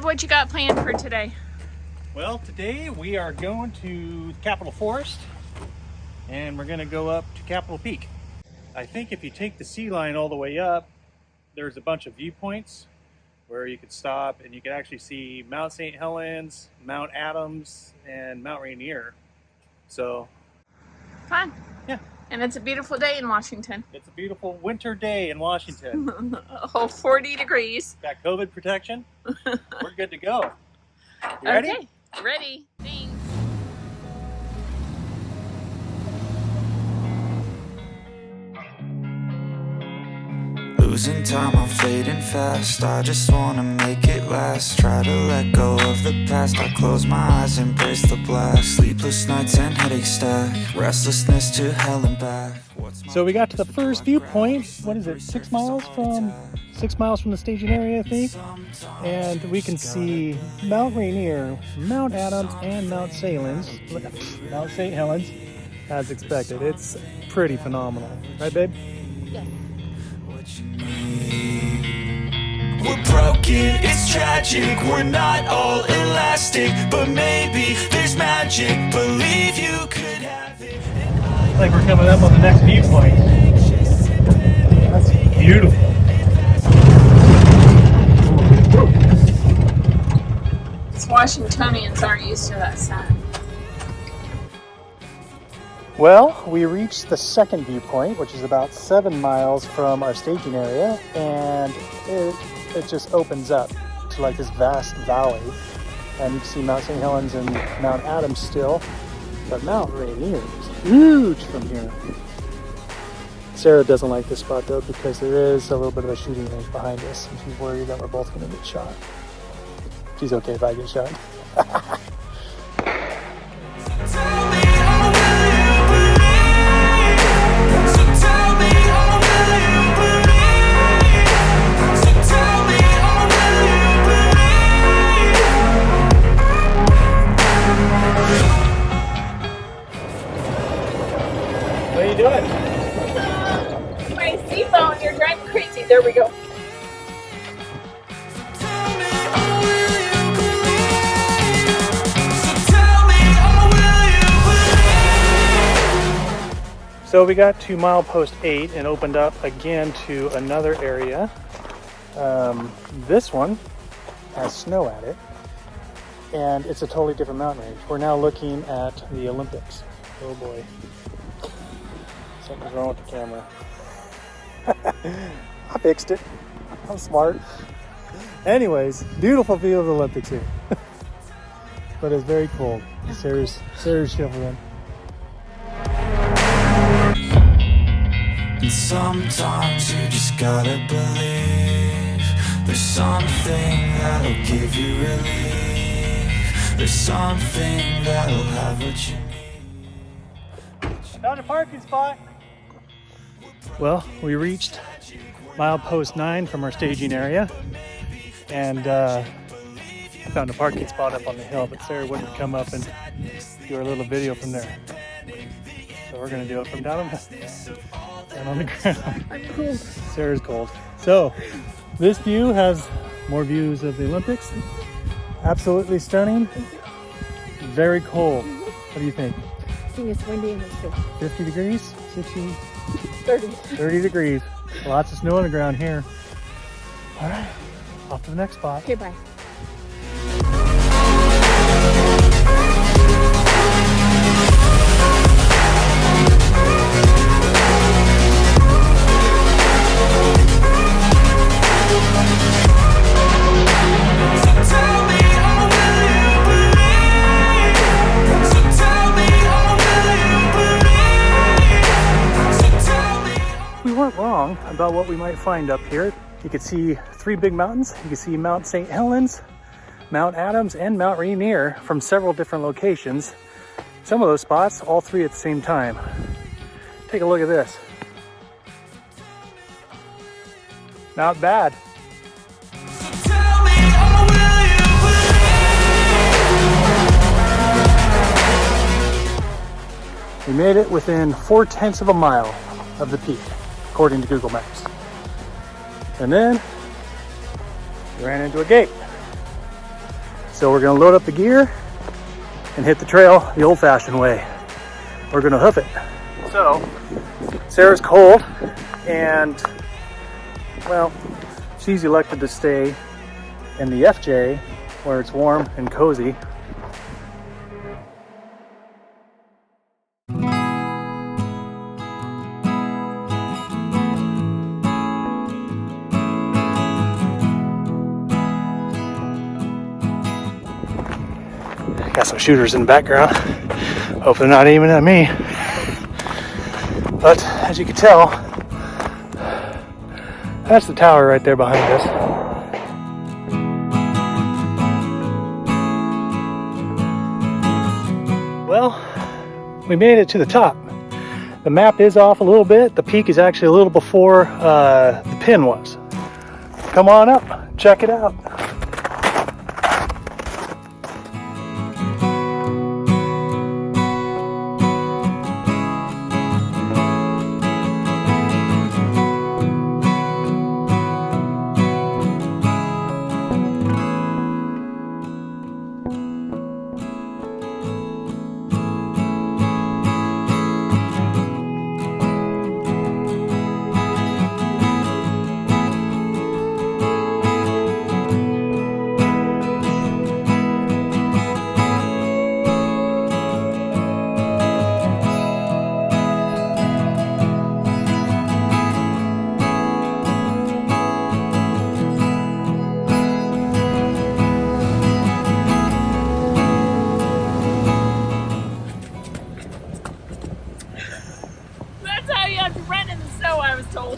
Babe, what you got planned for today? Well, today we are going to Capitol Forest and we're going to go up to Capitol Peak. I think if you take the sea line all the way up, there's a bunch of viewpoints where you could stop and you can actually see Mount St. Helens, Mount Adams, and Mount Rainier. So, Fun. Yeah. And it's a beautiful day in Washington. It's a beautiful winter day in Washington. Oh, 40 degrees. Got COVID protection. We're good to go. You ready? Okay, ready. Thanks. Losing time, I'm fading fast. I just wanna make it last. Try to let go of the past. I close my eyes, embrace the blast. Sleepless nights and headache stack. Restlessness to hell and back. So we got to the first viewpoint. What is it? 6 miles from the staging area, I think. And we can see Mount Rainier, Mount Adams, and Mount St. Helens, as expected. It's pretty phenomenal, right, babe? Yes. We're broken, it's tragic. We're not all elastic, but maybe there's magic. Believe you could have it. Like we're coming up on the next viewpoint. That's beautiful. Us Washingtonians aren't used to that sun. Well, we reached the second viewpoint, which is about 7 miles from our staging area, and it just opens up to like this vast valley. And you can see Mount St. Helens and Mount Adams still, but Mount Rainier is huge from here. Sarah doesn't like this spot though because there is a little bit of a shooting range behind us, and she's worried that we're both going to get shot. She's okay if I get shot. What are you doing? My seatbelt, you're driving crazy. There we go. So we got to milepost 8 and opened up again to another area. This one has snow at it, and it's a totally different mountain range. We're now looking at the Olympics. Oh boy. Something's wrong with the camera. I fixed it. I'm smart. Anyways, beautiful view of the Olympics here. But it's very cold. Sarah's shivering. And sometimes you just gotta believe there's something that'll give you relief. There's something that'll have what you need. Found a parking spot. Well, we reached milepost 9 from our staging area, and I found a parking spot up on the hill, but Sarah wouldn't come up and do our little video from there. So we're gonna do it from down on the ground. I'm cold. Sarah's cold. So this view has more views of the Olympics. Absolutely stunning. Very cold. What do you think? I think it's windy and it's 50 degrees? 60? 30. 30 degrees. Lots of snow on the ground here. All right, off to the next spot. Okay, bye. Wrong about what we might find up here. You can see 3 big mountains. You can see Mount St. Helens, Mount Adams, and Mount Rainier from several different locations. Some of those spots, all 3 at the same time. Take a look at this. Not bad. We made it within 4/10 of a mile of the peak, according to Google Maps. And then we ran into a gate. So we're gonna load up the gear and hit the trail the old-fashioned way. We're gonna hoof it. So, Sarah's cold, and well, she's elected to stay in the FJ where it's warm and cozy. Got some shooters in the background. Hope they're not aiming at me. But as you can tell, that's the tower right there behind us. Well, we made it to the top. The map is off a little bit. The peak is actually a little before the pin was. Come on up, check it out. That's how you have to run in the snow, I was told.